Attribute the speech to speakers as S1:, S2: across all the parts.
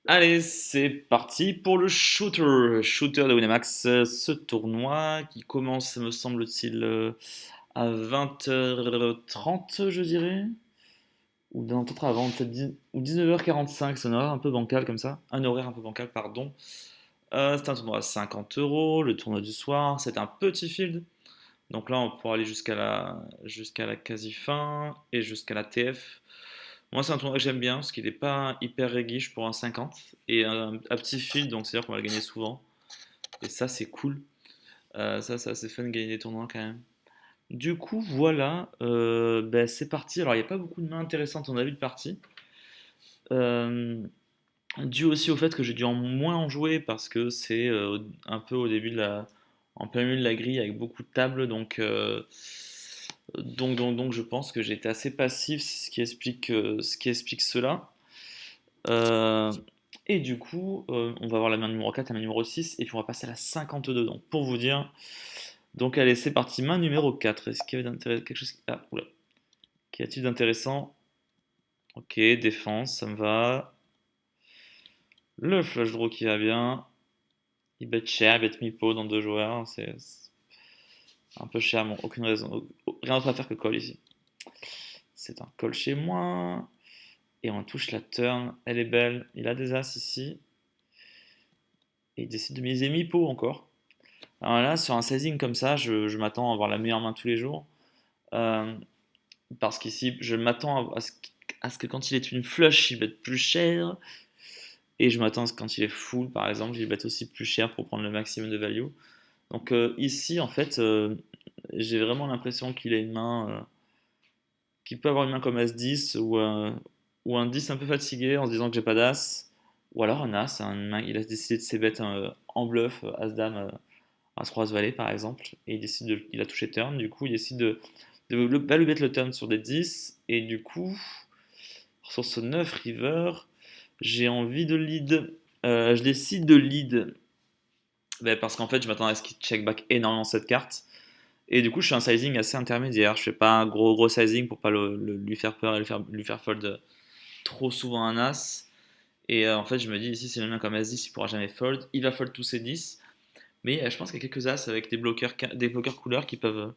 S1: Allez, c'est parti pour le shooter de Winamax. Ce tournoi qui commence, me semble-t-il, à 20h30, je dirais. Ou non, peut-être avant, peut-être 10 ou 19h45, c'est un horaire un peu bancal comme ça. Un horaire un peu bancal, pardon. C'est un tournoi à 50 €, le tournoi du soir. C'est un petit field. Donc là, on pourra aller jusqu'à la quasi-fin et jusqu'à la TF. Moi, c'est un tournoi que j'aime bien parce qu'il n'est pas hyper réguiche pour un 50 et un petit field, donc c'est-à-dire qu'on va le gagner souvent. Et ça, c'est cool. Ça, c'est fun de gagner des tournois quand même. Du coup, voilà, ben, c'est parti. Alors, il n'y a pas beaucoup de mains intéressantes en début de partie. Euh, Dû aussi au fait que j'ai dû moins en jouer parce que c'est un peu au début en plein milieu de la grille avec beaucoup de tables, donc je pense que j'ai été assez passif, ce qui explique cela. Euh, et du coup, on va voir la main numéro 4, la main numéro 6, et puis on va passer à la 52. Donc pour vous dire, donc allez, c'est parti, main numéro 4. Est-ce qu'il y avait quelque chose ah, oula. Qu'y a-t-il d'intéressant? Ok, défense, ça me va. Le flush draw qui va bien. Il bet cher, il bet Mipo dans deux joueurs. C'est un peu cher, mais aucune raison. Rien d'autre à faire que call ici. C'est un call chez moi. Et on touche la turn. Elle est belle. Il a des as ici. Et il décide de miser Mipo encore. Alors là, sur un sizing comme ça, je m'attends à avoir la meilleure main tous les jours. Euh, Parce qu'ici, je m'attends à ce que quand il est une flush, il bête plus cher. Et je m'attends à ce que quand il est full, par exemple, il bête aussi plus cher pour prendre le maximum de value. Donc ici, en fait, j'ai vraiment l'impression qu'il a une main, qu'il peut avoir une main comme As-10 ou un 10 un peu fatigué en se disant que j'ai pas d'As. Ou alors un As, il a décidé de ses bêtes en bluff, As-Dame, As-Roi Valet par exemple, et il a touché turn, du coup il décide de value bet le turn sur des 10, et du coup, sur ce 9 river, j'ai envie de lead. Je décide de lead ben, parce qu'en fait je m'attends à ce qu'il check back énormément cette carte. Et du coup, je fais un sizing assez intermédiaire. Je fais pas un gros sizing pour pas lui faire peur et lui faire fold trop souvent un as. Et en fait, je me dis ici, c'est le mien comme as-10, il pourra jamais fold. Il va fold tous ses 10. Mais je pense qu'il y a quelques as avec des bloqueurs couleurs qui peuvent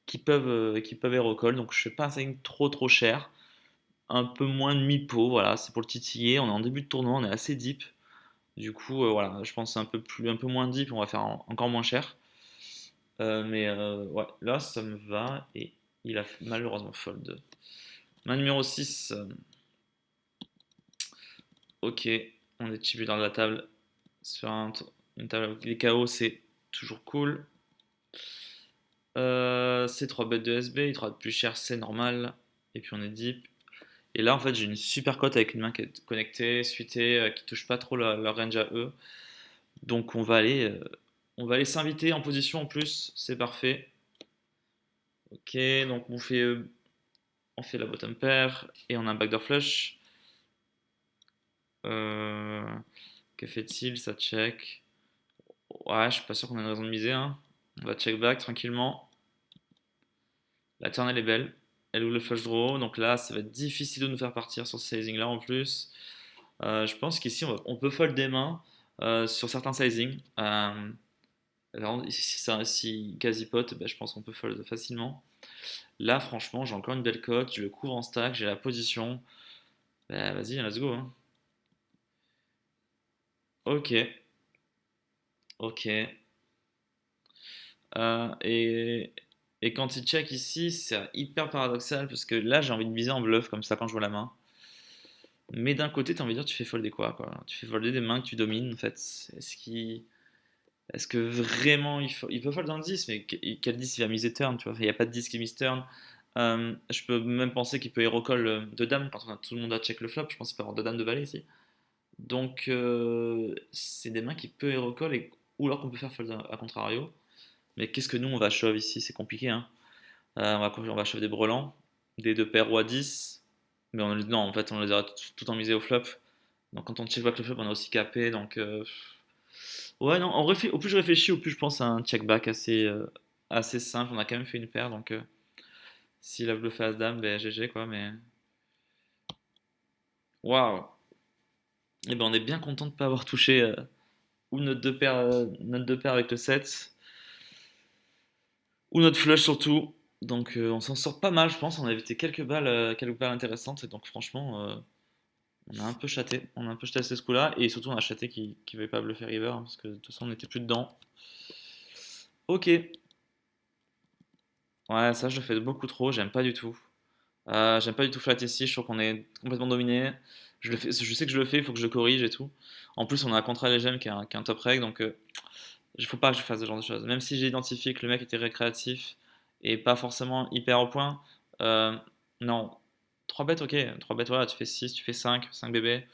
S1: hero call. Donc je fais pas un sizing trop cher. Un peu moins de mi-pot, voilà, c'est pour le titiller. On est en début de tournoi, on est assez deep. Du coup, voilà, je pense que c'est un peu moins deep, on va faire encore moins cher. Mais ouais, là ça me va et il a malheureusement fold. Main numéro 6. Ok, on est chippé dans la table sur une table avec des KO, c'est toujours cool. C'est 3 bêtes de SB, il 3 de plus cher, c'est normal. Et puis on est deep. Et là en fait j'ai une super cote avec une main qui est connectée, suitée, qui touche pas trop leur range à eux. Donc on va aller s'inviter en position en plus, c'est parfait. Ok, donc on fait la bottom pair et on a un backdoor flush. Euh, que fait-il? Ça check. Ouais, je suis pas sûr qu'on ait une raison de miser, hein. On va check back tranquillement. La turn elle est belle. Elle ouvre le flush draw. Donc là, ça va être difficile de nous faire partir sur ce sizing là en plus. Je pense qu'ici, on peut fold des mains sur certains sizing. Si quasi pot, ben, je pense qu'on peut fold facilement. Là, franchement, j'ai encore une belle cote. Je le couvre en stack. J'ai la position. Ben, vas-y, let's go, hein. Ok, ok. Et quand il check ici, c'est hyper paradoxal parce que là, j'ai envie de miser en bluff comme ça quand je vois la main. Mais d'un côté, t'as envie de dire, tu fais folder quoi? Tu fais folder des mains que tu domines en fait. Est-ce que vraiment il peut fold dans le 10, mais quel 10 il va miser turn, tu vois? Il n'y a pas de 10 qui mise turn. Je peux même penser qu'il peut hero call de dame quand tout le monde a check le flop. Je pense qu'il peut avoir deux dames de valet ici. Donc, c'est des mains qui peut hero call ou alors qu'on peut faire fold à contrario. Mais qu'est-ce que nous on va shove ici? C'est compliqué, hein. On va shove des brelans, des deux paires roi 10. Mais non, en fait, on les aura tout en misé au flop. Donc quand on check back le flop, on a aussi capé. Donc ouais, non, au plus je réfléchis, au plus je pense à un check back assez simple. On a quand même fait une paire, donc s'il a bluffé as dame, ben GG quoi. Mais waouh, Et ben on est bien content de ne pas avoir touché ou notre deux paires avec le 7 ou notre flush surtout. Donc on s'en sort pas mal, je pense. On a évité quelques balles intéressantes. Et donc franchement, on a un peu chaté. On a un peu chaté à ce coup-là. Et surtout, on a chaté qui ne veut pas bluffer river, hein, parce que de toute façon, on n'était plus dedans. Ok. Ouais, ça, je le fais beaucoup trop. J'aime pas du tout. J'aime pas du tout flat ici. Je trouve qu'on est complètement dominé. Je sais que je le fais, il faut que je le corrige et tout. En plus, on a un contrat légem qui est un top reg. Donc, il faut pas que je fasse ce genre de choses. Même si j'ai identifié que le mec était récréatif et pas forcément hyper au point, euh, non. 3 bêtes, ok. 3 bêtes, voilà, tu fais 6, tu fais 5 bébés.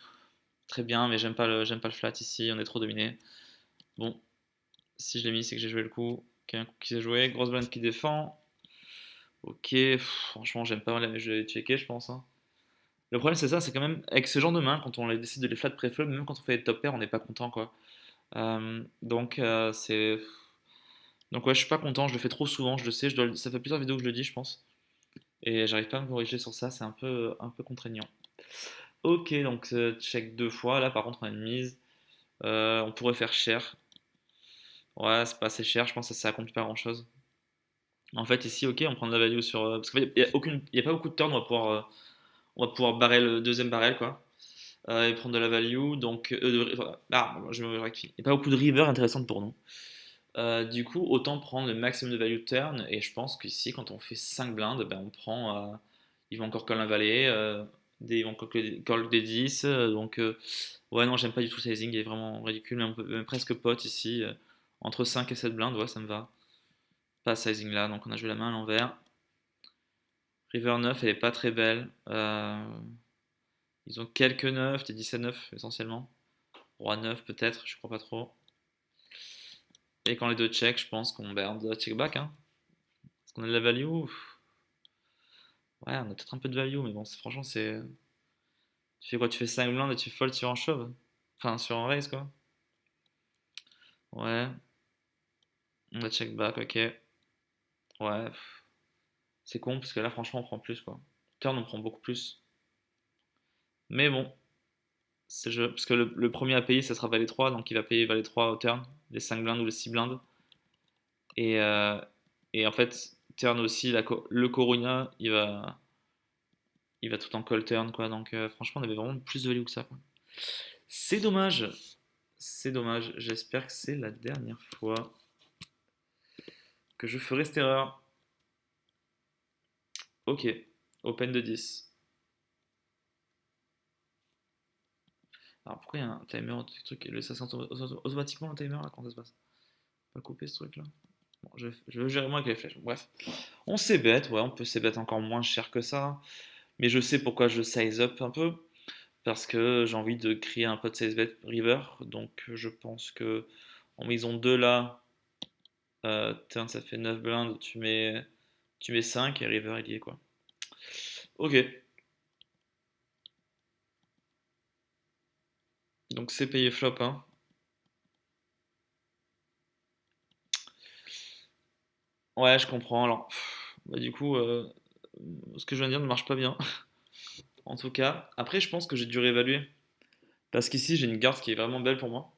S1: Très bien, mais j'aime pas le flat ici, on est trop dominé. Bon, si je l'ai mis, c'est que j'ai joué le coup. Qu'il y a un coup qui s'est joué, grosse blind qui défend. Ok, franchement, j'aime pas mal, je vais checker, je pense, hein. Le problème, c'est ça, c'est quand même, avec ce genre de main, quand on décide de les flat pré-flop, même quand on fait des top pairs, on n'est pas content, quoi. C'est. Donc, ouais, je suis pas content, je le fais trop souvent, je le sais, ça fait plusieurs vidéos que je le dis, je pense. Et j'arrive pas à me corriger sur ça, c'est un peu contraignant. Ok, donc check deux fois, là par contre, on a une mise. On pourrait faire cher. Ouais, c'est pas assez cher, je pense que ça accomplit pas grand chose. En fait, ici, ok, on prend de la value sur. Parce qu'il n'y a, y a pas beaucoup de turns, on va pouvoir barrer le deuxième barrel, quoi. Et prendre de la value, donc. Je me rectifie. Il n'y a pas beaucoup de river intéressantes pour nous. Du coup, autant prendre le maximum de value turn, et je pense qu'ici, quand on fait 5 blindes, ben, on prend. Ils vont encore call un valet, ils vont call des 10, ouais, non, j'aime pas du tout le sizing, il est vraiment ridicule, mais on peut même presque pot ici, entre 5 et 7 blindes, ouais, ça me va. Pas sizing là, donc on a joué la main à l'envers. River 9, elle est pas très belle. Ils ont quelques 9, des 17 9 essentiellement. Roi 9 peut-être, je crois pas trop. Et quand les deux check, je pense qu'on doit check back. Hein. Est-ce qu'on a de la value? Ouais, on a peut-être un peu de value, mais bon, franchement, c'est. Tu fais quoi? Tu fais 5 blindes et tu fold sur un shove? Enfin, sur un raise, quoi. Ouais, on a check back, ok. Ouais, c'est con, parce que là, franchement, on prend plus, quoi. Turn, on prend beaucoup plus. Mais bon, c'est jeu. Parce que le premier à payer, ça sera valet 3, donc il va payer valet 3 au turn, les 5 blindes ou les 6 blindes. Et, euh, et en fait, turn aussi, le Corona, il va tout en call turn, quoi. Donc franchement, on avait vraiment plus de value que ça, quoi. C'est dommage. C'est dommage. J'espère que c'est la dernière fois que je ferai cette erreur. Ok, open de 10. Alors pourquoi il y a un timer, ça s'entend automatiquement le timer là, quand ça se passe? Pas couper ce truc là. Bon, je veux gérer moi avec les flèches. Bref, on s'ébête, ouais, on peut s'ébête encore moins cher que ça. Mais je sais pourquoi je size up un peu. Parce que j'ai envie de créer un pot de size bet river. Donc je pense que en maison 2 là, turn ça fait 9 blindes, tu mets 5 et river il y est quoi. Ok, donc c'est payé flop, hein. Ouais, je comprends. Alors, bah, du coup, ce que je viens de dire ne marche pas bien. En tout cas, après, je pense que j'ai dû réévaluer. Parce qu'ici, j'ai une garde qui est vraiment belle pour moi.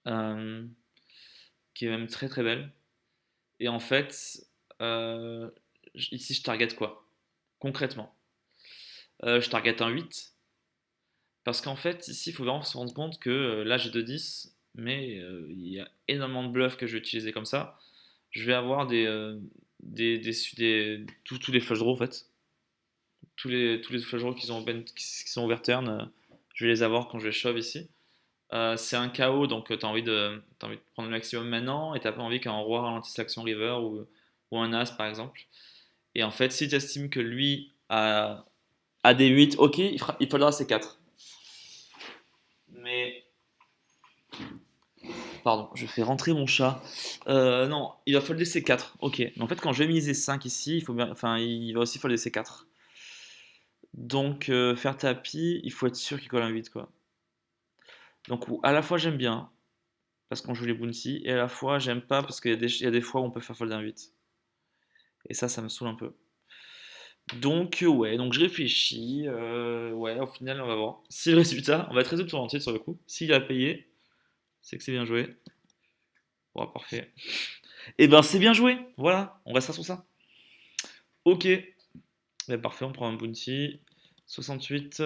S1: euh, qui est même très très belle. Et en fait, euh, ici, je target quoi? Concrètement, je target un 8. Parce qu'en fait, ici, il faut vraiment se rendre compte que là, j'ai 2-10. Mais il y a énormément de bluffs que je vais utiliser comme ça. Je vais avoir tous les flush draws en fait. Tous les flush draws qui sont overturn, je vais les avoir quand je vais shove ici. C'est un chaos, donc t'as envie de prendre le maximum maintenant et t'as pas envie qu'un roi ralentisse l'action river ou un as par exemple. Et en fait, si tu estimes que lui a des 8, ok, il faudra ses 4. Mais, pardon, je fais rentrer mon chat. Non, il va folder ses 4, ok. Mais en fait, quand je vais miser 5 ici, il va aussi folder ses 4. Donc, faire tapis, il faut être sûr qu'il colle un 8 quoi. Donc, à la fois j'aime bien, parce qu'on joue les bounty, et à la fois j'aime pas parce qu'il y a des fois où on peut faire fold un 8. Et ça me saoule un peu. Donc, ouais, donc je réfléchis. Ouais, au final, on va voir. Si le résultat, on va être très orienté sur le coup. S'il a payé, c'est que c'est bien joué. Bon, parfait. Et ben, c'est bien joué. Voilà, on restera sur ça. Ok. Ben, parfait, on prend un bounty. 68.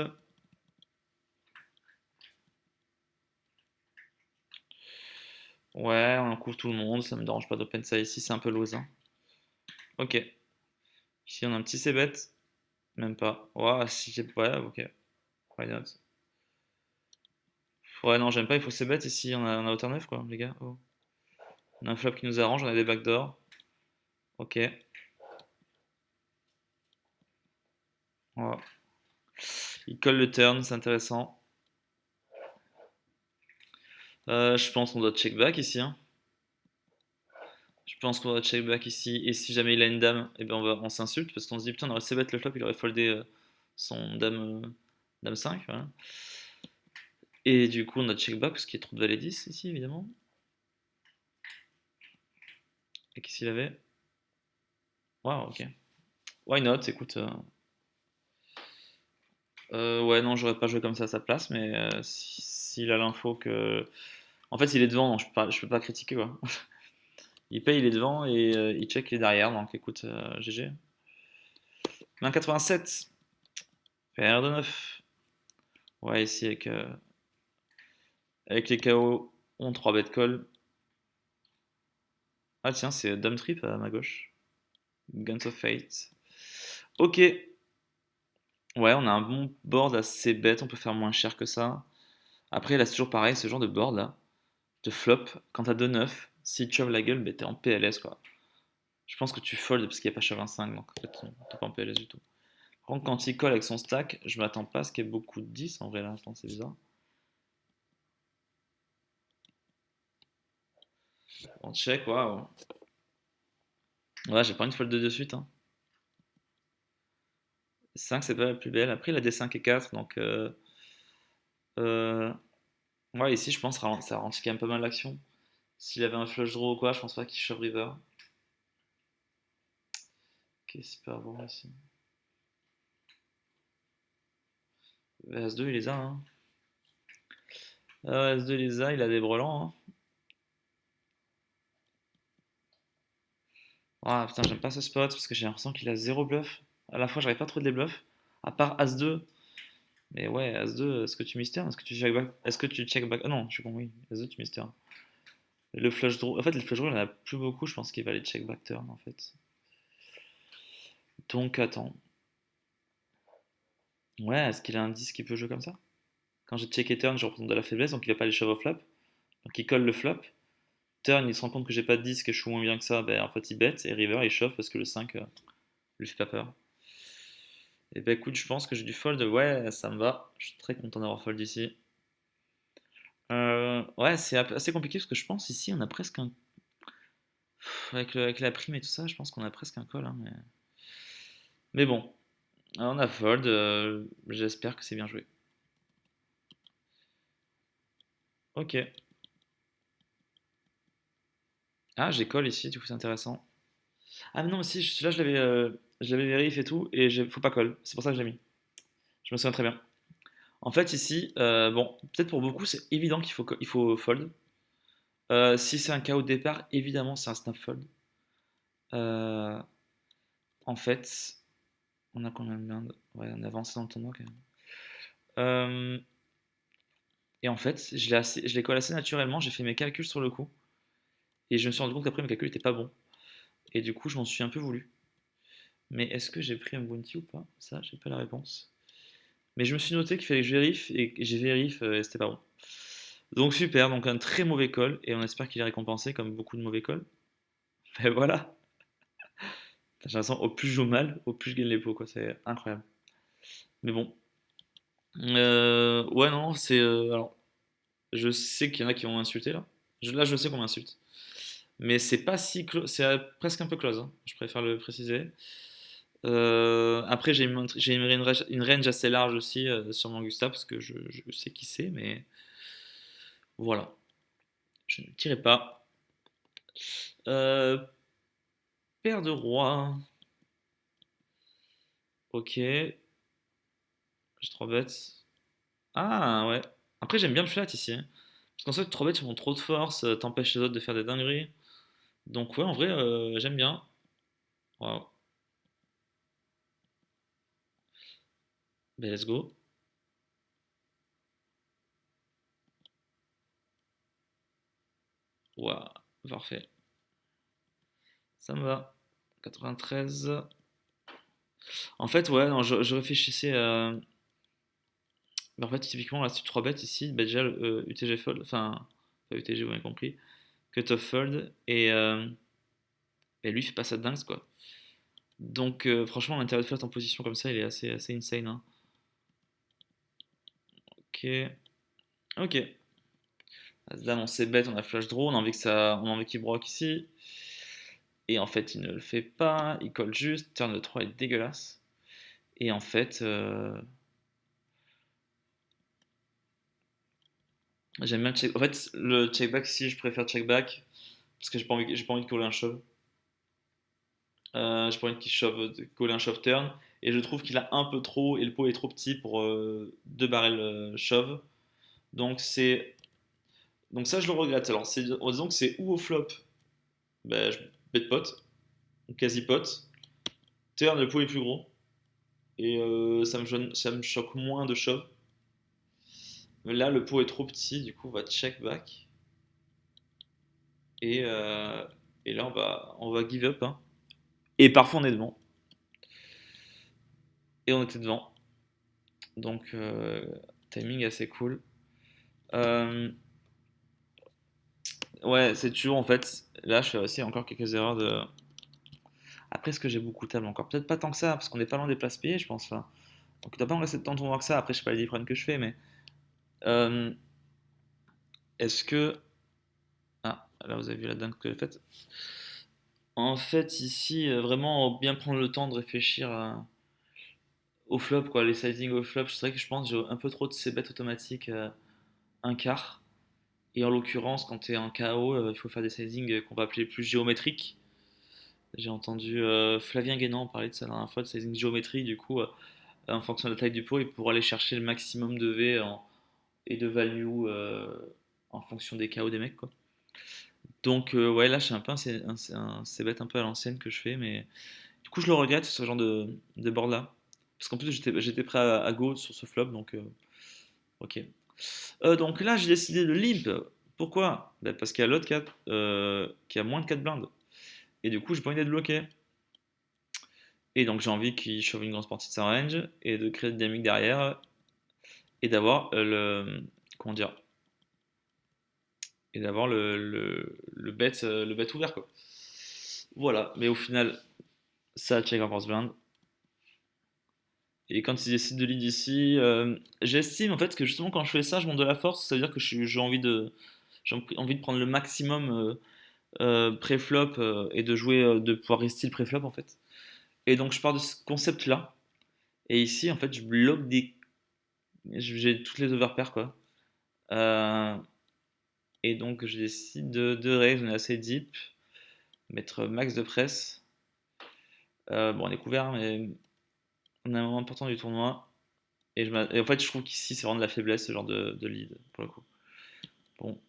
S1: Ouais, on couvre tout le monde. Ça me dérange pas d'open ça ici, c'est un peu loose, hein. Ok. Ici, on a un petit c-bet. Même pas. Ouais, si j'ai. Ouais, ok. Why not? Ouais, non, j'aime pas, il faut c-bet ici. On a hauteur 9, quoi, les gars. Oh. On a un flop qui nous arrange, on a des backdoors. Ok. Voilà. Il colle le turn, c'est intéressant. Je pense qu'on doit check back ici, hein. Je pense qu'on doit check back ici. Et si jamais il a une dame, eh ben on s'insulte parce qu'on se dit putain, on aurait c-bet le flop, il aurait foldé son dame 5. Voilà. Et du coup, on a check back parce qu'il y a trop de valet 10 ici, évidemment. Et qu'est-ce qu'il avait? Waouh, ok. Why not? Écoute. Ouais, non, j'aurais pas joué comme ça à sa place, mais s'il a l'info que. En fait, il est devant, donc je peux pas critiquer, quoi. Il paye, il est devant et il check, il est derrière, donc écoute, GG. Main 87, paire de 9. Ouais, ici avec les KO, on 3 bet call. Ah tiens, c'est Dame Trip à ma gauche. Guns of Fate. Ok. Ouais, on a un bon board assez bête, on peut faire moins cher que ça. Après, là, c'est toujours pareil, ce genre de board là, de flop, quand t'as 2-9, si tu ouvres la gueule, bah, t'es en PLS quoi. Je pense que tu fold parce qu'il n'y a pas shove 5, donc en fait, t'es pas en PLS du tout. Par contre, quand il colle avec son stack, je m'attends pas à ce qu'il y ait beaucoup de 10 en vrai là, attends, c'est bizarre. On check, waouh. Ouais, j'ai pas une fold de suite, hein. 5, c'est pas la plus belle. Après, il a des 5 et 4, donc. Euh, ouais, ici, je pense que ça ralentit quand même pas mal l'action. S'il avait un flush draw ou quoi, je pense pas qu'il shove river. Qu'est-ce qu'il peut avoir ici? As2, il les a, hein. Ah, As2, il les a, il a des brelans, hein. Ah putain, j'aime pas ce spot parce que j'ai l'impression qu'il a zéro bluff. À la fois, j'arrive pas trop de les bluffs. À part As2. Mais ouais, As2, est-ce que tu mystères? Est-ce que tu check back? Est-ce que tu check back? Ah non, je suis con, oui. As2, tu mystères. Le flush draw. En fait, le flush draw, il en a plus beaucoup. Je pense qu'il va aller check back turn en fait. Donc, attends. Ouais, est-ce qu'il a un 10 qui peut jouer comme ça? Quand j'ai checké turn, je représente de la faiblesse, donc il va pas aller shove au flop. Donc il colle le flop. Turn, il se rend compte que j'ai pas de 10, que je suis moins bien que ça. Ben en fait, il bet. Et river, il shove parce que le 5 lui fait pas peur. Et ben écoute, je pense que j'ai du fold. Ouais, ça me va. Je suis très content d'avoir fold ici. Ouais, c'est assez compliqué parce que je pense ici, on a presque un. Avec la prime et tout ça, je pense qu'on a presque un call, hein, mais bon, on a fold. J'espère que c'est bien joué. Ok. Ah, j'ai call ici, du coup, c'est intéressant. Ah, mais non, mais si, celui-là, je l'avais vérifié et tout, et faut pas call. C'est pour ça que je l'ai mis. Je me souviens très bien. En fait, ici, bon, peut-être pour beaucoup, c'est évident il faut fold. Si c'est un KO de départ, évidemment, c'est un snap fold. Euh, En fait, on a combien de blindes? Ouais, on a avancé dans le tournoi quand même. Euh, et en fait, je l'ai collé assez naturellement, j'ai fait mes calculs sur le coup, et je me suis rendu compte qu'après mes calculs n'étaient pas bons. Et du coup, je m'en suis un peu voulu. Mais est-ce que j'ai pris un bounty ou pas? Ça, j'ai pas la réponse. Mais je me suis noté qu'il fallait que je vérifie, et j'ai vérifié, et c'était pas bon. Donc super, donc un très mauvais call, et on espère qu'il est récompensé comme beaucoup de mauvais calls. Et voilà. J'ai l'impression, au plus je joue mal, au plus je gagne les pots, quoi. C'est incroyable. Mais bon. Ouais, non, c'est. Alors, je sais qu'il y en a qui vont insulter là. Là, je sais qu'on m'insulte. Mais c'est pas si close. C'est presque un peu close, hein. Je préfère le préciser. Après, j'ai une range assez large aussi sur mon Gusta parce que je sais qui c'est, mais voilà. Je ne tirais pas. Euh, Paire de roi. Ok, j'ai 3 bêtes. Ah ouais. Après j'aime bien le flat ici, hein. Parce qu'en fait 3 bêtes ils font trop de force, t'empêches les autres de faire des dingueries. Donc ouais en vrai j'aime bien. Waouh. Ben let's go. Waouh, parfait. Ça me va. 93. En fait ouais, non, je réfléchissais bah, en fait typiquement là si tu 3 bêtes ici, bah, déjà le UTG fold, enfin pas UTG vous m'avez compris, cut off fold et lui il fait pas ça de dingue quoi. Donc franchement l'intérêt de flat en position comme ça il est assez insane, hein. Ok. Ok. As-Dame, on s'est bête, on a flash draw, on a envie qu'il broque ici. Et en fait, il ne le fait pas, il colle juste, turn de 3 est dégueulasse. Et en fait, j'aime bien le check. En fait, le check back ici, je préfère check back parce que j'ai pas envie de coller un shove. J'ai pas envie qu'il shove, de coller un shove turn. Et je trouve qu'il a un peu trop, et le pot est trop petit pour deux barrels shove. Donc c'est. Donc ça, je le regrette. Alors, disons que c'est ou au flop, ben, je bet pot, ou quasi pot. Turn, le pot est plus gros. Et ça me choque moins de shove. Mais là, le pot est trop petit, du coup, on va check back. Et, euh, et là, on va give up, hein. Et parfois, on est devant. Et on était devant. Donc, timing assez cool. Euh, ouais, c'est toujours en fait. Là, je fais aussi encore quelques erreurs de. Après, est-ce que j'ai beaucoup de table encore? Peut-être pas tant que ça, parce qu'on n'est pas loin des places payées, je pense là. Donc, t'as pas me rester tant de tournois que ça. Après, je sais pas les differents que je fais, mais. euh, est-ce que. Ah, là, vous avez vu la dingue que j'ai faite. En fait, ici, vraiment bien prendre le temps de réfléchir au flop, quoi, les sizing au flop. C'est vrai que je pense que j'ai un peu trop de ces bêtes automatiques un quart. Et en l'occurrence, quand tu es en KO, il faut faire des sizings qu'on va appeler plus géométriques. J'ai entendu Flavien Guénan parler de ça la dernière fois, de sizing géométrique, du coup, en fonction de la taille du pot, et pour aller chercher le maximum de V et de value en fonction des KO des mecs, quoi. Donc, ouais, là, c'est un peu un c-bet un peu à l'ancienne que je fais, mais du coup, je le regrette, ce genre de board là. Parce qu'en plus, j'étais prêt à go sur ce flop, donc ok. Donc là, j'ai décidé de limp. Pourquoi? Ben, parce qu'il y a l'autre qui a moins de 4 blindes. Et du coup, j'ai pas envie d'être bloqué. Et donc, j'ai envie qu'il chauffe une grosse partie de sa range et de créer de dynamique derrière et d'avoir le. Comment dire? Et d'avoir le bet ouvert, quoi. Voilà. Mais au final, ça check en force blind. Et quand ils décident de lead ici, j'estime en fait que justement quand je fais ça, je monte de la force, c'est-à-dire que j'ai envie de prendre le maximum pré-flop et de jouer, de pouvoir rester le pré-flop en fait. Et donc je pars de ce concept-là. Et ici, en fait, je bloque des. J'ai toutes les overpairs quoi. Euh, et donc je décide de raise, on est assez deep, mettre max de presse. Bon, on est couvert, mais on a un moment important du tournoi. Et en fait, je trouve qu'ici, c'est vraiment de la faiblesse, ce genre de lead, pour le coup. Bon,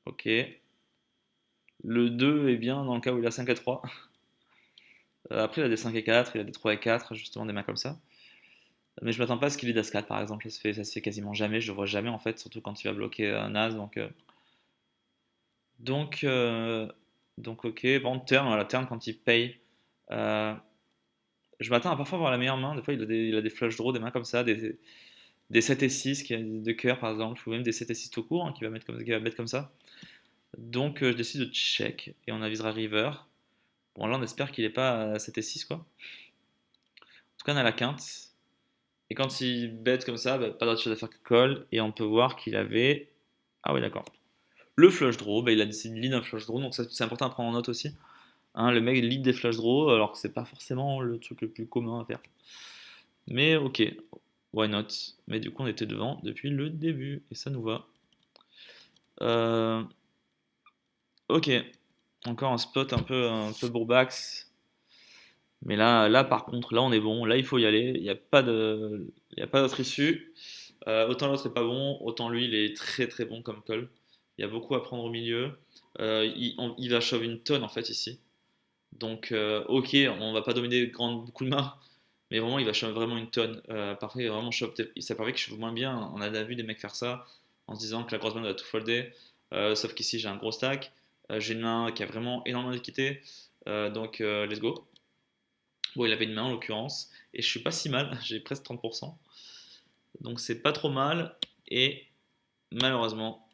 S1: ok. Le 2 est bien dans le cas où il a 5 et 3. Après, il a des 5 et 4, il a des 3 et 4, justement, des mains comme ça. Mais je m'attends pas à ce qu'il ait d'As 4 par exemple, ça se fait quasiment jamais, je le vois jamais en fait, surtout quand il va bloquer un As. Donc, euh, donc ok, bon, turn, voilà, turn quand il paye. Euh, je m'attends à parfois avoir la meilleure main, des fois il a des flush draws, des mains comme ça, des 7 et 6 qui a de cœur par exemple, ou même des 7 et 6 tout court hein, qui va mettre comme ça. Donc je décide de check et on avisera river. Bon là on espère qu'il est pas à 7 et 6 quoi. En tout cas on a la quinte. Et quand il bet comme ça, bah, pas d'autre chose à faire que call. Et on peut voir qu'il avait. Ah oui, d'accord. Le flush draw, bah, il a décidé de lead un flush draw, donc ça, c'est important à prendre en note aussi. Hein, le mec lead des flush draws, alors que c'est pas forcément le truc le plus commun à faire. Mais ok, why not? Mais du coup, on était devant depuis le début, et ça nous va. Euh, ok, encore un spot un peu bourbax. Mais là, par contre, là, on est bon. Là, il faut y aller. Il y a pas d'autre issue. Autant l'autre est pas bon, autant lui, il est très très bon comme call. Il y a beaucoup à prendre au milieu. Il va shove une tonne en fait ici. Donc, ok, on va pas dominer beaucoup de mains, mais vraiment, il va shove vraiment une tonne. Parfait, vraiment shove. Ça paraît que je shove moins bien. On a vu des mecs faire ça en se disant que la grosse main va tout folder. Sauf qu'ici, j'ai un gros stack. J'ai une main qui a vraiment énormément d'équité. Donc, let's go. Bon, il avait une main en l'occurrence, et je suis pas si mal, j'ai presque 30%. Donc c'est pas trop mal, et malheureusement,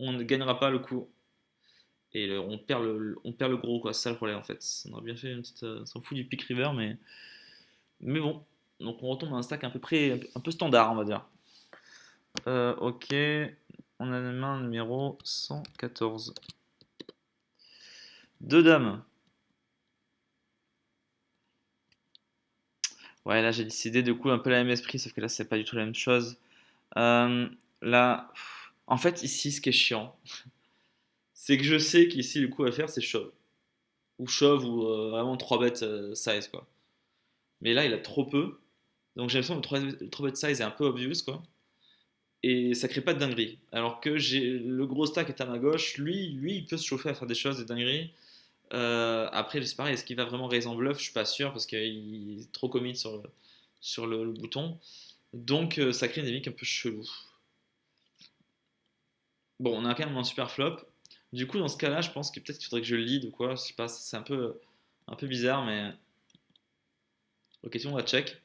S1: on ne gagnera pas le coup, et on perd le gros, quoi. C'est ça le problème en fait. On aurait bien fait une petite. On s'en fout du pick river, mais bon. Donc on retombe à un stack à peu près un peu standard, on va dire. Ok, on a la main numéro 114. Deux dames. Ouais, là j'ai décidé du coup un peu la même esprit, sauf que là c'est pas du tout la même chose. Euh, Là, en fait, ici, ce qui est chiant, c'est que je sais qu'ici, le coup à faire, c'est shove. Ou shove, ou vraiment 3 bêtes size, quoi. Mais là, il a trop peu. Donc j'ai l'impression que le 3 bet size est un peu obvious, quoi. Et ça crée pas de dinguerie. Alors que j'ai le gros stack est à ma gauche, lui, il peut se chauffer à faire des choses, des dingueries. Après, c'est pareil, est-ce qu'il va vraiment raise en bluff? Je suis pas sûr, parce qu'il est trop commit sur le bouton. Donc ça crée une dynamique un peu chelou. Bon, on a quand même un super flop. Du coup, dans ce cas-là, je pense que peut-être qu'il faudrait que je lead ou quoi. Je sais pas, c'est un peu bizarre, mais. Ok, si on va check.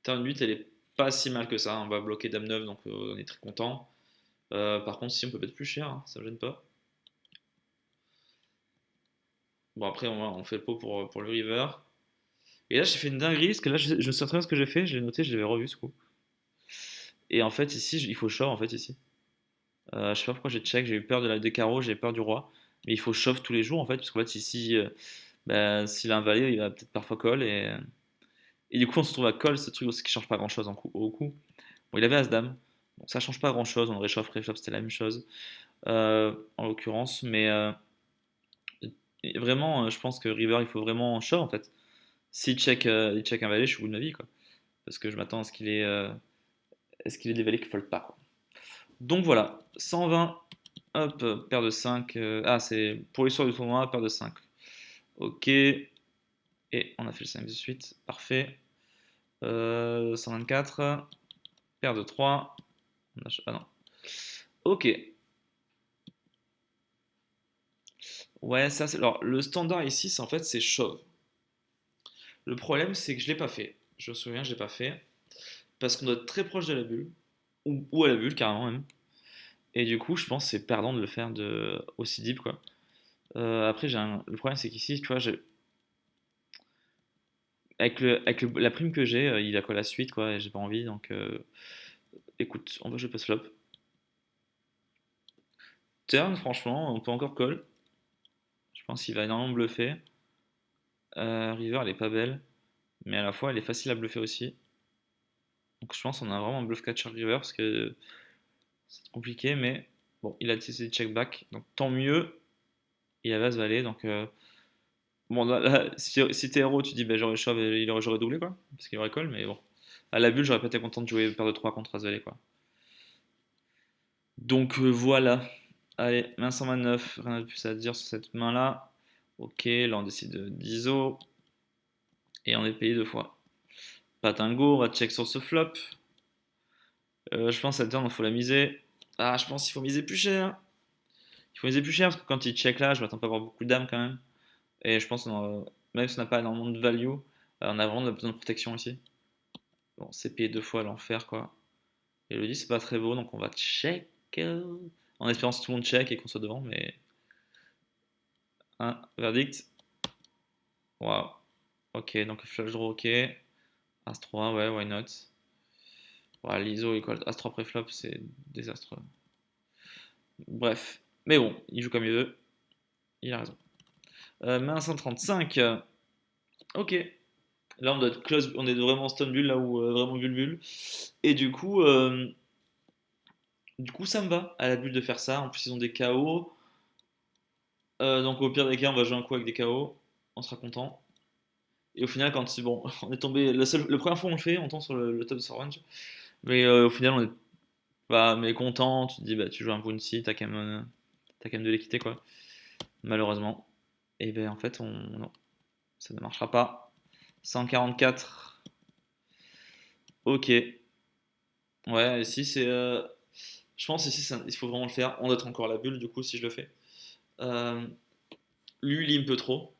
S1: Turn 8, elle est pas si mal que ça. On va bloquer Dame 9, donc on est très content. Par contre, si on peut mettre plus cher, hein, ça me gêne pas. Bon, après, on fait le pot pour le river. Et là, j'ai fait une dinguerie, parce que là, je me souviens très bien ce que j'ai fait. Je l'ai noté, je l'avais revu ce coup. Et en fait, ici, il faut shove, en fait, ici. Je sais pas pourquoi j'ai check, j'ai eu peur des carreaux, j'ai peur du roi. Mais il faut shove tous les jours, en fait, parce qu'en fait, ici. Bah, s'il a un valet, il va peut-être parfois call et du coup on se trouve à call ce truc aussi qui change pas grand chose au coup. Bon, il avait As-Dame, donc ça change pas grand chose, on réchauffe, réchauffe, c'était la même chose en l'occurrence, mais vraiment je pense que River il faut vraiment shove en fait. S'il il check un valet, je suis au bout de ma vie quoi, parce que je m'attends à ce qu'il ait des valets qui foldent pas quoi. Donc voilà, 120, hop, paire de 5, ah c'est pour l'histoire du tournoi, paire de 5. Ok, et on a fait le 5 de suite, parfait. 124, paire de 3. Ah non. Ok. Ouais, ça c'est. Alors, le standard ici, c'est en fait, c'est chauve. Le problème, c'est que je l'ai pas fait. Je me souviens, je l'ai pas fait. Parce qu'on doit être très proche de la bulle. Ou à la bulle, carrément même. Et du coup, je pense que c'est perdant de le faire aussi deep, quoi. Après, le problème, c'est qu'ici, tu vois, la prime que j'ai, il a quoi la suite, quoi, et j'ai pas envie, donc écoute, on va jouer pass flop. Turn, franchement, on peut encore call. Je pense qu'il va énormément bluffer. River, elle est pas belle, mais à la fois, elle est facile à bluffer aussi. Donc je pense qu'on a vraiment un bluff catcher river parce que c'est compliqué, mais bon, il a décidé de check back, donc tant mieux. Il avait ce valet, donc bon, si t'es héros, tu dis bah, j'aurais shove et j'aurais doublé quoi, parce qu'il aurait call, mais bon. À la bulle, j'aurais pas été content de jouer paire de 3 contre as valet quoi. Donc voilà. Allez, main 129, rien de plus à dire sur cette main là. Ok, là on décide d'ISO et on est payé deux fois. Patingo, on va check sur ce flop. Je pense à turn, il faut la miser. Ah, je pense qu'il faut miser plus cher. Il faut miser plus cher parce que quand il check là, je m'attends pas à avoir beaucoup de dames quand même. Et je pense même si on n'a pas énormément de value, on a vraiment besoin de protection ici. Bon, c'est payé deux fois à l'enfer quoi. Et le 10 c'est pas très beau donc on va check. En espérant que tout le monde check et qu'on soit devant, mais. Un verdict. Waouh. Ok, donc flush draw, ok. As 3, ouais, why not. Voilà, l'ISO équal As 3 préflop, c'est désastreux. Bref. Mais bon, il joue comme il veut. Il a raison. Main 135. Ok. Là, on doit être close, on est vraiment stun bull, là où vraiment bulle bulle. Et du coup, ça me va à la bulle de faire ça. En plus, ils ont des KO. Donc, au pire des cas, on va jouer un coup avec des KO. On sera content. Et au final, quand bon, on est tombé, le première fois on le fait, on tombe sur le top de son range. Mais au final, on est pas mécontent. Tu te dis, bah, tu joues un bounty, t'as quand même de l'équité, quoi. Malheureusement. Et ben en fait, non, ça ne marchera pas. 144. Ok. Ouais, ici, je pense ici, il faut vraiment le faire. On doit être encore à la bulle, du coup, si je le fais. Euh, Lui, il me peut trop.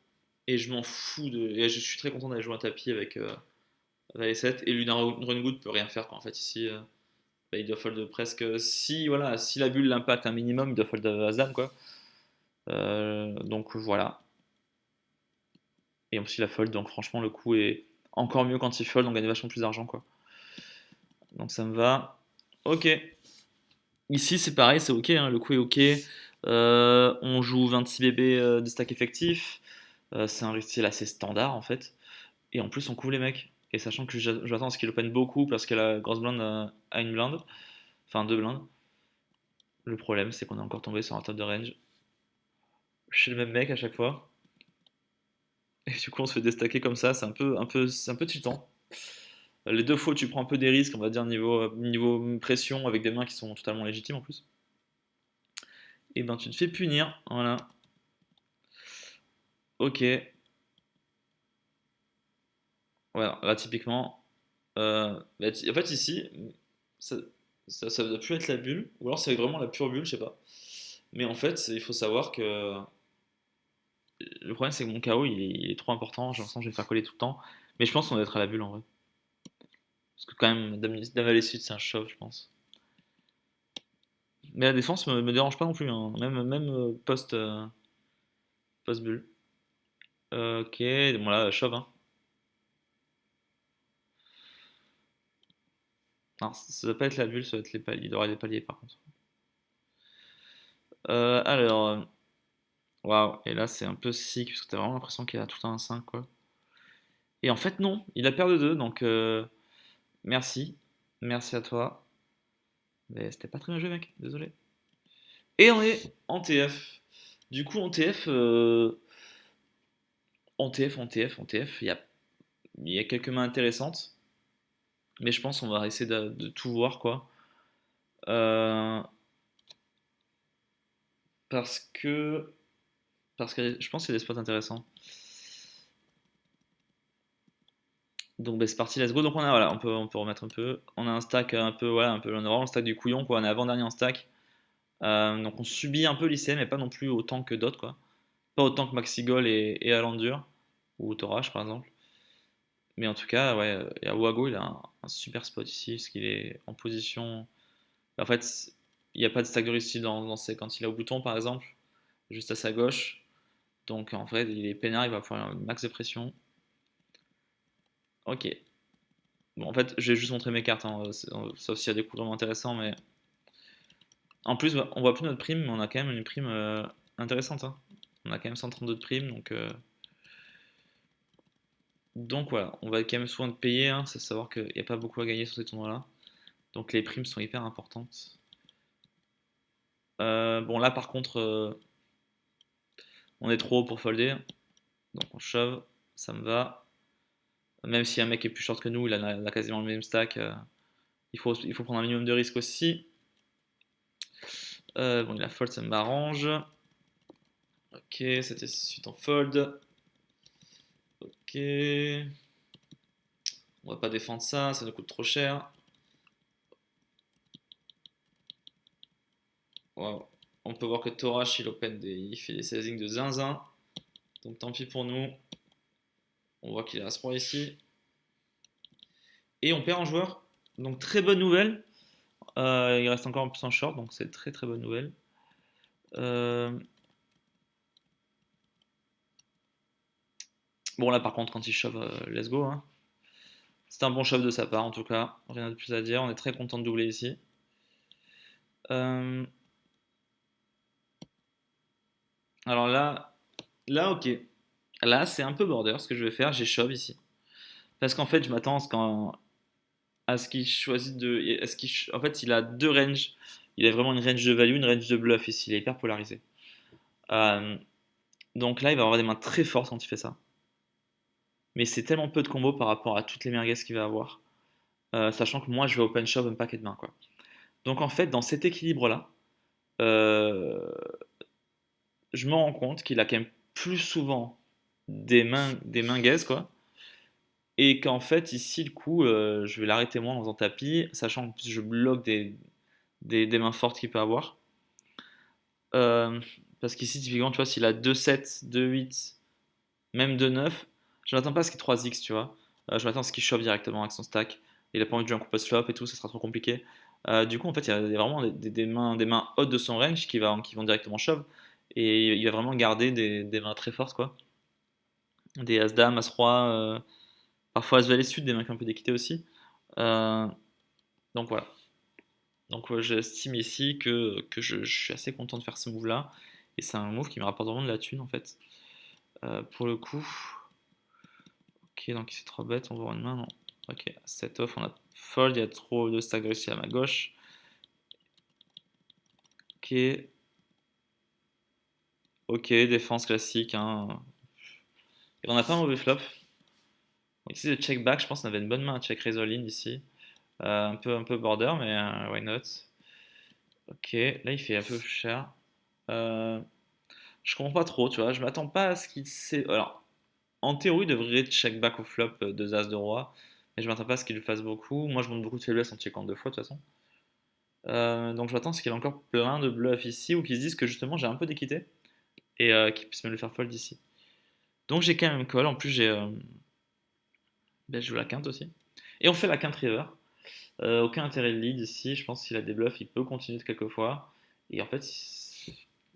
S1: Et je m'en fous de. Et je suis très content d'aller jouer un tapis avec Valet 7. Et lui, d'un Rungood peut rien faire, quoi. En fait, ici, bah, il doit fold presque. Si, voilà, si la bulle l'impacte un minimum, il doit fold As-Dame, quoi. Donc voilà. Et en plus, il a fold. Donc franchement, le coup est encore mieux quand il fold. On gagne vachement plus d'argent, quoi. Donc ça me va. Ok. Ici, c'est pareil, c'est ok. Hein, le coup est ok. On joue 26 bébés de stack effectif. C'est un style assez standard, en fait. Et en plus, on couvre les mecs. Et sachant que j'attends à ce qu'il open beaucoup parce que la grosse blinde a une blinde. Enfin, deux blindes. Le problème, c'est qu'on est encore tombé sur un top de range chez le même mec à chaque fois. Et du coup, on se fait déstacker comme ça. C'est un peu tiltant. Les deux fois, tu prends un peu des risques, on va dire, niveau pression, avec des mains qui sont totalement légitimes en plus. Et ben, tu te fais punir. Voilà. Ok. Voilà, là, typiquement. En fait, ici, ça, ça doit plus être la bulle. Ou alors, c'est vraiment la pure bulle, je sais pas. Mais en fait, il faut savoir que le problème, c'est que mon KO, il est trop important. J'ai l'impression que je vais me faire coller tout le temps. Mais je pense qu'on doit être à la bulle en vrai. Parce que quand même, Dame Suite, c'est un shove, je pense. Mais la défense me dérange pas non plus, hein. Même post-bulle. Ok, bon là, shove, hein. Non, ça doit pas être la bulle, ça doit être les paliers. Il doit y avoir des paliers par contre. Alors, waouh, et là c'est un peu sick, parce que t'as vraiment l'impression qu'il a tout un 5 quoi. Et en fait, non, il a paire de 2, donc merci. Merci à toi. Mais c'était pas très bien joué, mec, désolé. Et on est en TF. Du coup, en TF, il y a quelques mains intéressantes, mais je pense qu'on va essayer de tout voir, quoi. Euh, parce que, parce que je pense qu'il y a des spots intéressants. Donc bah, c'est parti, let's go. Donc voilà, on peut remettre un peu. On a un stack un peu, voilà, un peu, on a vraiment le stack du couillon, quoi. On est avant-dernier en stack. Donc on subit un peu l'IC, mais pas non plus autant que d'autres, quoi. Pas autant que Maxigol et Alandur, ou Torash par exemple. Mais en tout cas, ouais, et Wago, il a un super spot ici, parce qu'il est en position. En fait, il n'y a pas de stack de ici quand il est au bouton, par exemple, juste à sa gauche. Donc en fait, il est peinard, il va faire un max de pression. Ok. Bon, en fait, je vais juste montrer mes cartes, hein, sauf s'il y a des coups vraiment intéressants, mais en plus, on voit plus notre prime, mais on a quand même une prime intéressante, hein. On a quand même 132 de prime, donc voilà, on va quand même souvent te payer, hein, c'est savoir qu'il n'y a pas beaucoup à gagner sur ces tournois-là. Donc les primes sont hyper importantes. Bon, là par contre, on est trop haut pour folder, donc on shove, ça me va. Même si un mec est plus short que nous, il a quasiment le même stack, il faut prendre un minimum de risque aussi. Bon, il a fold, ça m'arrange. Ok, c'était suite en fold. Ok. On va pas défendre ça nous coûte trop cher. Wow. On peut voir que Torash il fait des sizing de zinzin. Donc tant pis pour nous. On voit qu'il est à ce point ici. Et on perd un joueur. Donc très bonne nouvelle. Il reste encore un peu en short, donc c'est très très bonne nouvelle. Euh, Bon là par contre quand il shove, let's go, hein. C'est un bon shove de sa part en tout cas. Rien de plus à dire. On est très content de doubler ici. Euh, alors là ok. Là c'est un peu border ce que je vais faire. J'ai shove ici. Parce qu'en fait je m'attends à ce qu'il choisisse de. En fait il a deux ranges. Il a vraiment une range de value, une range de bluff ici. Il est hyper polarisé. Euh, donc là il va avoir des mains très fortes quand il fait ça. mais c'est tellement peu de combos par rapport à toutes les merguez qu'il va avoir, sachant que moi je vais open shove un paquet de mains quoi. Donc en fait, dans cet équilibre-là, euh, je me rends compte qu'il a quand même plus souvent des mains gaze quoi, et qu'en fait ici le coup, je vais l'arrêter moins en faisant tapis, sachant que je bloque des mains fortes qu'il peut avoir. Euh, Parce qu'ici typiquement, tu vois, s'il a 2-7, 2-8, même 2-9, je m'attends pas à ce qu'il y ait 3x, tu vois. Je m'attends à ce qu'il shove directement avec son stack. Il a pas envie de jouer un coup post-flop et tout, ça sera trop compliqué. Du coup, en fait, il y a vraiment des mains hautes de son range qui vont directement shove. Et il va vraiment garder des mains très fortes, quoi. Des As-Dame, As-Roi, parfois As-Valet Sud, des mains qui ont un peu d'équité aussi. Euh, donc voilà. Donc j'estime ici que je suis assez content de faire ce move-là. Et c'est un move qui me rapporte vraiment de la thune, en fait. Pour le coup. Ok, donc c'est trop bête, on va avoir une main, non. Ok, set off, on a fold, il y a trop de stack aussi à ma gauche. Ok, ok, défense classique, hein. Et on n'a pas un mauvais flop. Donc ici, le check back, je pense qu'on avait une bonne main à check raise all in ici. Un peu border, mais why not. Ok, là il fait un peu cher. Euh, je comprends pas trop, tu vois. Je m'attends pas à ce qu'il sait. Alors, en théorie, il devrait check back au flop deux as de roi. Mais je m'attends pas à ce qu'il le fasse beaucoup. Moi, je montre beaucoup de faiblesse en checkant deux fois de toute façon. Donc j'attends ce qu'il y ait encore plein de bluffs ici ou qu'ils se disent que justement j'ai un peu d'équité et qu'ils puissent me le faire fold ici. Donc j'ai quand même call. En plus, je joue la quinte aussi. Et on fait la quinte river. Aucun intérêt de lead ici. Je pense que s'il a des bluffs, il peut continuer de quelques fois. Et en fait,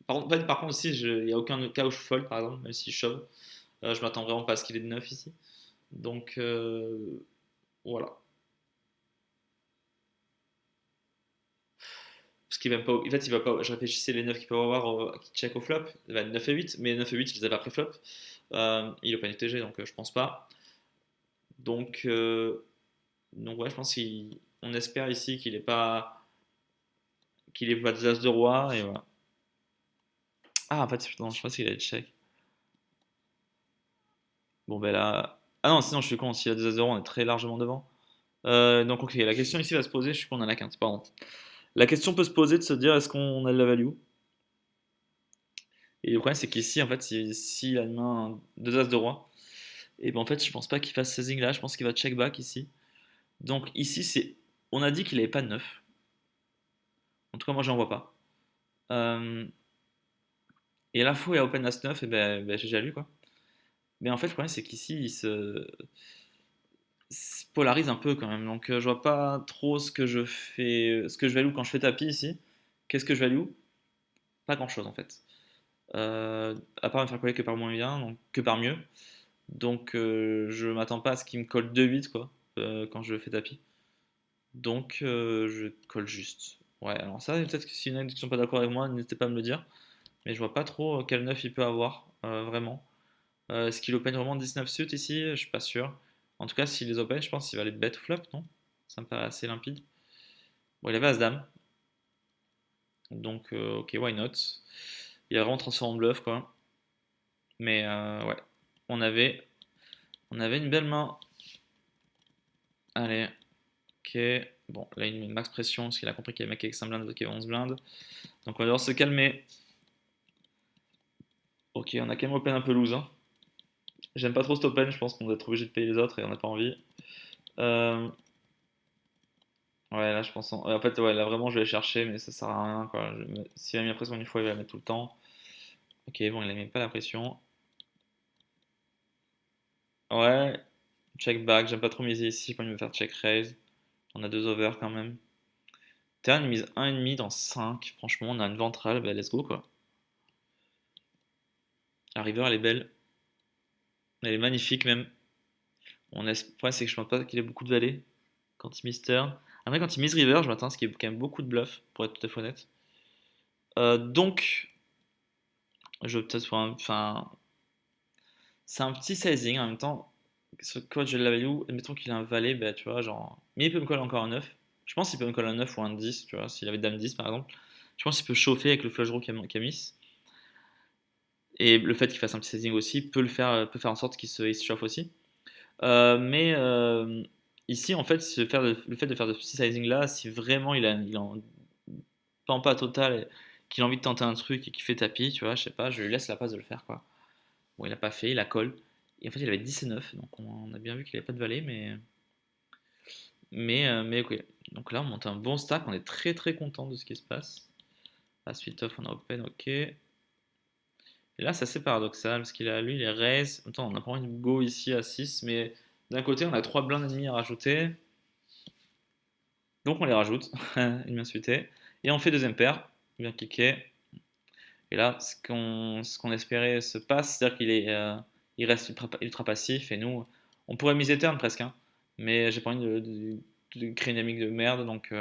S1: par contre aussi, il n'y a aucun cas où je fold par exemple, même si je shove. Je m'attends vraiment pas à ce qu'il ait de 9 ici. Donc voilà. Parce qu'il va pas, en fait, il va pas, je réfléchissais les 9 qu'il peut avoir qui check au flop, il va être 9 et 8, mais 9 et 8, je les avais après flop. Il a pas UTG, donc je pense pas. Donc, euh, donc ouais, je pense qu'on espère ici qu'il est pas des as de roi, et voilà. Ah, en fait, non, je pense qu'il a le check. Bon, ben là. Ah non, sinon je suis con, s'il a des as de roi, on est très largement devant. Donc, ok, la question ici va se poser, je suis qu'on a la quinte, pardon. La question peut se poser de se dire est-ce qu'on a de la value. Et le problème, c'est qu'ici, en fait, s'il a une main deux as de roi, et ben en fait, je pense pas qu'il fasse sizing là, je pense qu'il va check back ici. Donc ici, on a dit qu'il avait pas de 9. En tout cas, moi, j'en vois pas. Euh, et à la fois, il y a open as 9, et ben j'ai déjà lu quoi. Mais en fait, le problème, c'est qu'ici, il se polarise un peu quand même. Donc, je vois pas trop ce que je fais, ce que je value quand je fais tapis ici. Qu'est-ce que je value? Pas grand-chose en fait. À part me faire coller que par moins bien, donc que par mieux. Donc, je m'attends pas à ce qu'il me colle 2-8 quoi, quand je fais tapis. Donc, je colle juste. Ouais, alors ça, peut-être que si y en a qui sont pas d'accord avec moi, n'hésitez pas à me le dire. Mais je vois pas trop quel 9 il peut avoir, vraiment. Est-ce qu'il open vraiment 19 suits ici? Je suis pas sûr. En tout cas, s'il les open, je pense qu'il va aller bet ou flop, non? Ça me paraît assez limpide. Bon, il avait As-Dame. Donc, ok, why not? Il a vraiment transformé en bluff, quoi. Mais ouais, on avait, on avait une belle main. Allez, ok. Bon, là, il met une max pression parce qu'il a compris qu'il y avait un mec avec 5 blindes, d'autres qui avait 11 blindes. Donc, on va devoir se calmer. Ok, on a quand même open un peu loose, hein. J'aime pas trop cet open, je pense qu'on doit être obligé de payer les autres et on n'a pas envie. Euh, ouais, là je pense. En fait, ouais, là vraiment je vais aller chercher, mais ça sert à rien quoi. S'il a mis la pression une fois, il va la mettre tout le temps. Ok, bon, il a mis pas la pression. Ouais, check back, j'aime pas trop miser ici quand il me faire check raise. On a deux over quand même. Turn, une mise 1,5 dans 5. Franchement, on a une ventrale, bah let's go quoi. La river elle est belle, elle est magnifique même. Le problème c'est que je pense pas qu'il ait beaucoup de valets quand il mise turn. Après, quand il mise river, je m'attends à ce qu'il y ait quand même beaucoup de bluff, pour être tout à fait honnête. Donc, je vais peut-être faire enfin, c'est un petit sizing en même temps. Ce code, je l'avais où admettons qu'il a un valet, bah, tu vois, genre. Mais il peut me coller encore un 9. Je pense qu'il peut me coller un 9 ou un 10, tu vois, s'il avait dame 10 par exemple. Je pense qu'il peut chauffer avec le flush draw qu'il a mis. Et le fait qu'il fasse un petit sizing aussi peut faire en sorte qu'il se chauffe aussi. Mais ici, en fait, le fait de faire de ce sizing là, si vraiment il en tend pas total, et qu'il a envie de tenter un truc et qu'il fait tapis, tu vois, je sais pas, je lui laisse la place de le faire, quoi. Bon, il a pas fait, il a colle. Et en fait, il avait 19, donc on a bien vu qu'il avait pas de valet, mais ok. Donc là, on monte un bon stack, on est très très content de ce qui se passe. La suite off, on a open, ok. Et là, c'est assez paradoxal parce qu'il a lui, il est raise. Attends, on a pas envie de go ici à 6, mais d'un côté, on a 3 blindes ennemis à rajouter. Donc on les rajoute, une main suitée. Et on fait deuxième paire, bien kické. Et là, ce qu'on espérait se passe, c'est-à-dire il reste ultra passif. Et nous, on pourrait miser turn presque, hein. Mais j'ai pas envie de créer une dynamique de merde. Donc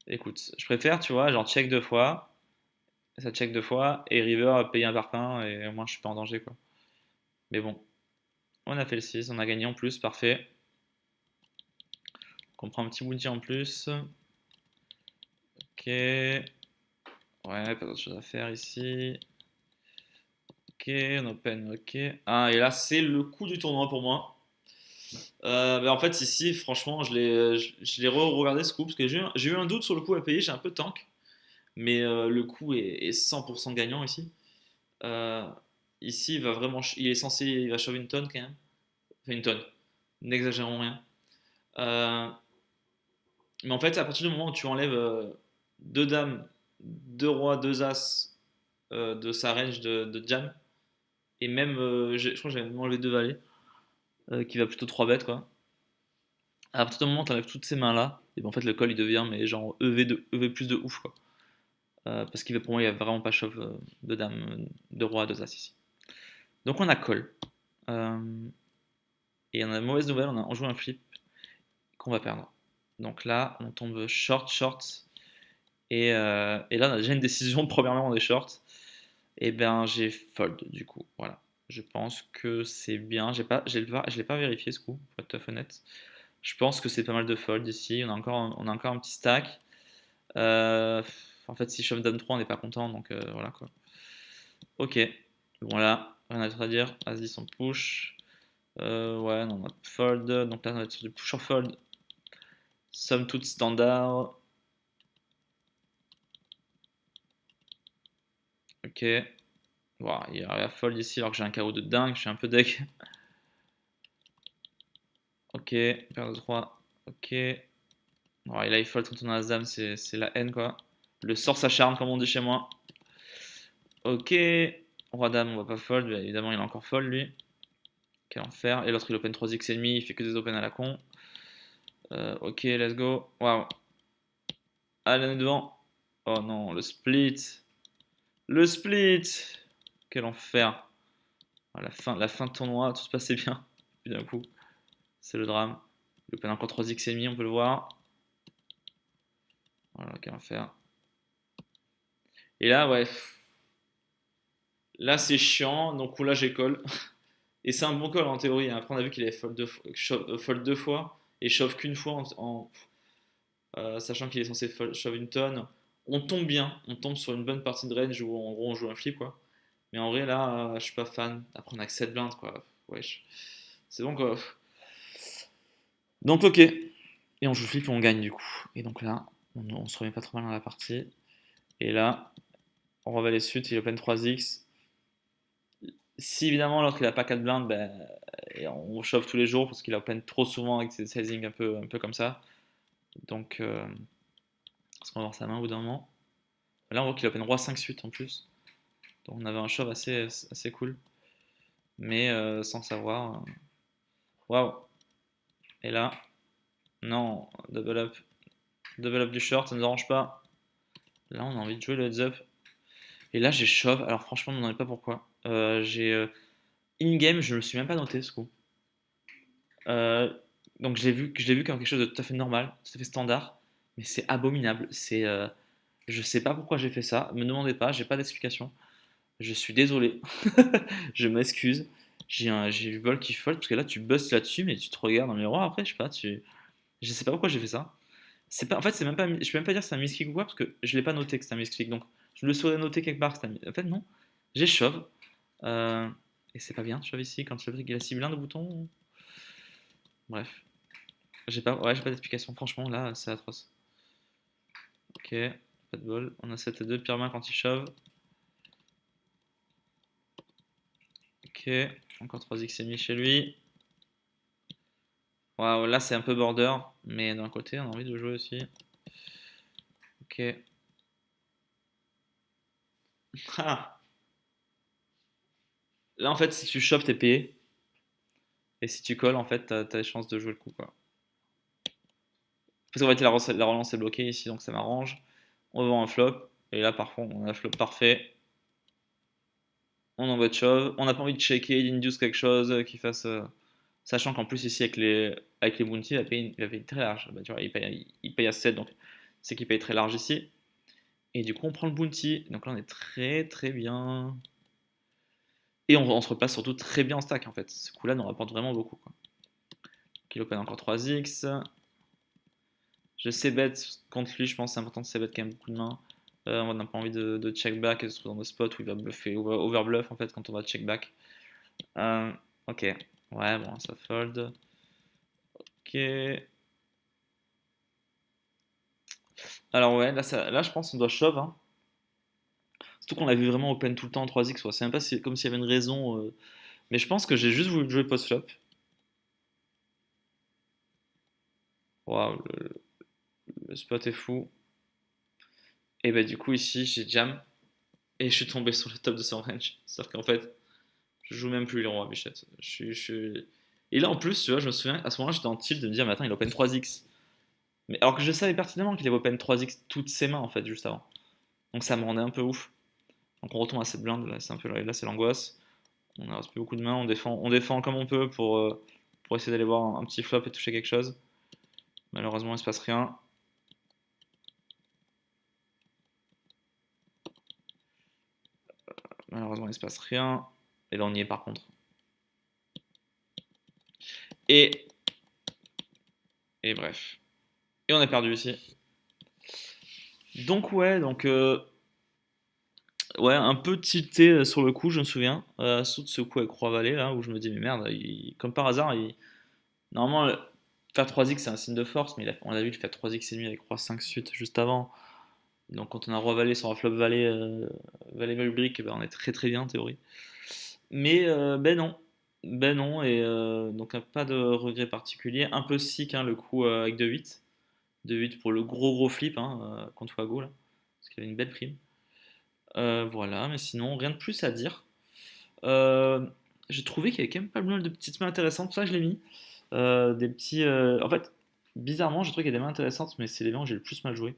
S1: écoute, je préfère, tu vois, genre check 2 fois. Ça check 2 fois. Et river paye un parpaing. Et au moins, je suis pas en danger, quoi. Mais bon, on a fait le 6, on a gagné en plus, parfait. Donc on prend un petit bounty en plus. Ok. Ouais, pas d'autre chose à faire ici. Ok, on open, ok. Ah, et là, c'est le coup du tournoi pour moi. Bah, en fait, ici, franchement, je l'ai re-regardé ce coup parce que j'ai eu un doute sur le coup à payer, j'ai un peu tank. Mais le coup est 100% gagnant ici. Euh, Ici, il est censé, il va shove une tonne quand même. Enfin, une tonne, n'exagérons rien. Euh, mais en fait, à partir du moment où tu enlèves deux dames, deux rois, deux as de sa range de jam, et même, je crois que j'avais même enlevé deux valets, qui va plutôt 3 bêtes quoi. À partir du moment où tu enlèves toutes ces mains là, et ben en fait le call il devient mais genre EV plus de ouf quoi. Parce qu'il pour moi il n'y a vraiment pas shove de dame, de roi, de as ici. Donc on a call. Euh, et on a une mauvaise nouvelle, on joue un flip qu'on va perdre. Donc là on tombe short, short. Et là on a déjà une décision, premièrement on est short. Et ben j'ai fold du coup. Voilà. Je pense que c'est bien. Je l'ai pas vérifié ce coup, pour être tout à fait honnête. Je pense que c'est pas mal de fold ici. On a encore un petit stack. Euh, En fait, si shove dame 3, on n'est pas content, donc voilà quoi. Ok. Bon là, rien à dire. Vas-y, son push. Ouais, non, on va fold. Donc là, on va être sur du push or fold. Somme toute standard. Ok. Wow, il y a fold ici alors que j'ai un KO de dingue. Je suis un peu deck. Ok, paire de 3. Ok. Ouais, et là, il fold quand on a As-Dame, c'est la haine quoi. Le sort s'acharne, comme on dit chez moi. Ok. Roi-Dame, on va pas fold. Bien évidemment, il est encore fold lui. Quel enfer. Et l'autre, il open 3x et demi. Il fait que des open à la con. Ok, let's go. Waouh. Allez, on est devant. Oh non, le split. Le split. Quel enfer. À la fin de tournoi, tout se passait bien. Puis d'un coup, c'est le drame. Il open encore 3x et demi, on peut le voir. Voilà, quel enfer. Et là, ouais. Là, c'est chiant. Donc là, j'ai call. Et c'est un bon call en théorie, hein. Après, on a vu qu'il avait fold 2 fois et shove qu'une fois sachant qu'il est censé shove une tonne. On tombe bien, on tombe sur une bonne partie de range où en gros on joue un flip quoi. Mais en vrai là, je suis pas fan. Après, on a que 7 blindes quoi. Wesh. C'est bon quoi. Donc, ok. Et on joue flip et on gagne du coup. Et donc là, on se remet pas trop mal dans la partie. Et là, on remet les suites, il open 3x. Si évidemment l'autre il a pas 4 blindes, ben, et on chauffe tous les jours parce qu'il open trop souvent avec ses sizing un peu comme ça. Donc, parce qu'on va voir sa main au bout d'un moment. Là, on voit qu'il open roi 5 suite en plus. Donc, on avait un shove assez cool. Mais sans savoir. Waouh! Et là, non, double up. Double up du short, ça ne nous arrange pas. Là, on a envie de jouer le heads up. Et là, j'ai shove. Alors, franchement, je ne pas pourquoi. In-game, je ne me suis même pas noté ce coup. Euh, donc je l'ai vu comme quelque chose de tout à fait normal, tout à fait standard, mais c'est abominable. Je sais pas pourquoi j'ai fait ça. Me demandez pas, j'ai pas d'explication. Je suis désolé, je m'excuse. J'ai eu bol qui fold parce que là tu bustes là-dessus, mais tu te regardes dans le miroir après, je sais pas, je sais pas pourquoi j'ai fait ça. C'est pas, en fait, c'est même pas, je peux même pas dire que c'est un misclick ou quoi parce que je l'ai pas noté que c'est un misclick. Donc je le saurais noter quelque part que c'est En fait non, j'ai shove. Euh, et c'est pas bien, shove ici quand le truc il a 6 blindes au bouton. Bref. J'ai pas d'explication. Franchement, là, c'est atroce. Ok, pas de bol. On a 7 et 2. Pire main quand il shove. Ok, encore 3x et demi chez lui. Waouh, là c'est un peu border, mais d'un côté on a envie de jouer aussi. Ok. Ah. Là en fait, si tu shoves, t'es payé. Et si tu colles, en fait, t'as les chances de jouer le coup, quoi. Parce qu'en fait, la relance est bloquée ici, donc ça m'arrange. On vend un flop. Et là, par contre, on a un flop parfait. On envoie de shove. On n'a pas envie de checker, d'induce quelque chose qui fasse. Sachant qu'en plus, ici, avec les bounty, il va payer très large. Bah, tu vois, il paye à 7, donc c'est qu'il paye très large ici. Et du coup, on prend le bounty. Donc là, on est très très bien. Et on se replace surtout très bien en stack, en fait. Ce coup-là nous rapporte vraiment beaucoup, quoi. Kill open encore 3x. Je sais bet contre lui, je pense que c'est important de sais bet quand même beaucoup de mains. On n'a pas envie de check back et de se retrouver dans des spots où il va bluffer, ou overbluff en fait quand on va check back. Ok, ouais, bon, ça fold. Ok. Alors, ouais, là je pense qu'on doit shove, hein. Surtout qu'on l'a vu vraiment open tout le temps en 3x, ouais. C'est même pas comme s'il y avait une raison. Mais je pense que j'ai juste voulu jouer post-flop. Waouh, le spot est fou. Et bah, du coup, ici, j'ai jam. Et je suis tombé sur le top de son range. C'est-à-dire qu'en fait, je joue même plus les rois Bichette. Et là en plus, tu vois, je me souviens, à ce moment-là, j'étais en tilt de me dire, mais attends, il open 3x. Mais alors que je savais pertinemment qu'il avait open 3x toutes ses mains en fait, juste avant. Donc ça me rendait un peu ouf. Donc on retombe à cette blinde, là c'est un peu là, c'est l'angoisse. On ne reste plus beaucoup de mains, on défend comme on peut pour essayer d'aller voir un petit flop et toucher quelque chose. Malheureusement, il se passe rien. Malheureusement, il se passe rien. Et là, on y est par contre. Et, et bref. Et on a perdu ici. Donc ouais, ouais, un peu tilté sur le coup, je me souviens, sous de ce coup avec Roi-Valet, là, où je me dis, mais merde, comme par hasard, normalement, faire 3x c'est un signe de force, mais on a vu qu'il fait 3x et demi avec Roi-5 suite juste avant. Donc quand on a Roi-Valet sur un flop Valet, Valet brique, ben, on est très très bien en théorie. Mais ben non, et donc pas de regret particulier. Un peu sick hein, le coup avec 2-8. 2-8 pour le gros gros flip hein, contre Wago, là, parce qu'il avait une belle prime. Voilà, mais sinon, rien de plus à dire. Euh, j'ai trouvé qu'il y avait quand même pas mal de petites mains intéressantes, pour ça je l'ai mis. Des petits. En fait, bizarrement, j'ai trouvé qu'il y a des mains intéressantes, mais c'est les mains où j'ai le plus mal joué.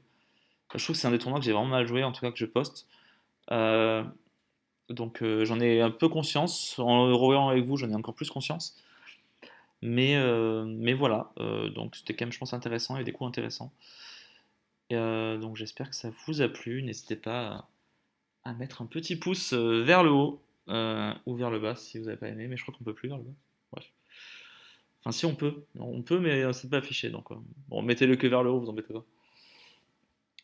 S1: Je trouve que c'est un des tournois que j'ai vraiment mal joué, en tout cas que je poste. Euh, donc j'en ai un peu conscience. En le revoyant avec vous, j'en ai encore plus conscience. Mais voilà, donc c'était quand même, je pense, intéressant et des coups intéressants. Et, donc j'espère que ça vous a plu. N'hésitez pas à mettre un petit pouce vers le haut ou vers le bas si vous n'avez pas aimé, mais je crois qu'on peut plus vers le bas. Bref. Enfin, si on peut, on peut, mais c'est pas affiché donc. Bon, mettez-le que vers le haut, vous embêtez pas.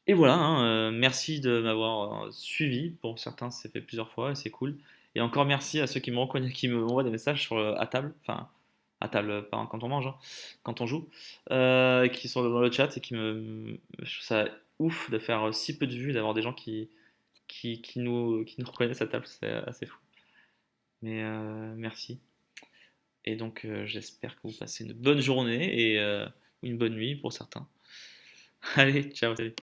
S1: Et voilà, hein, merci de m'avoir suivi. Pour certains, c'est fait plusieurs fois et c'est cool. Et encore merci à ceux qui me reconnaissent, qui me envoient des messages à table, enfin à table, pas quand on mange, hein, quand on joue, qui sont dans le chat et je trouve ça ouf de faire si peu de vues, d'avoir des gens qui nous reconnaissent à table, c'est assez fou. Mais merci. Et donc j'espère que vous passez une bonne journée ou une bonne nuit pour certains. Allez, ciao, salut.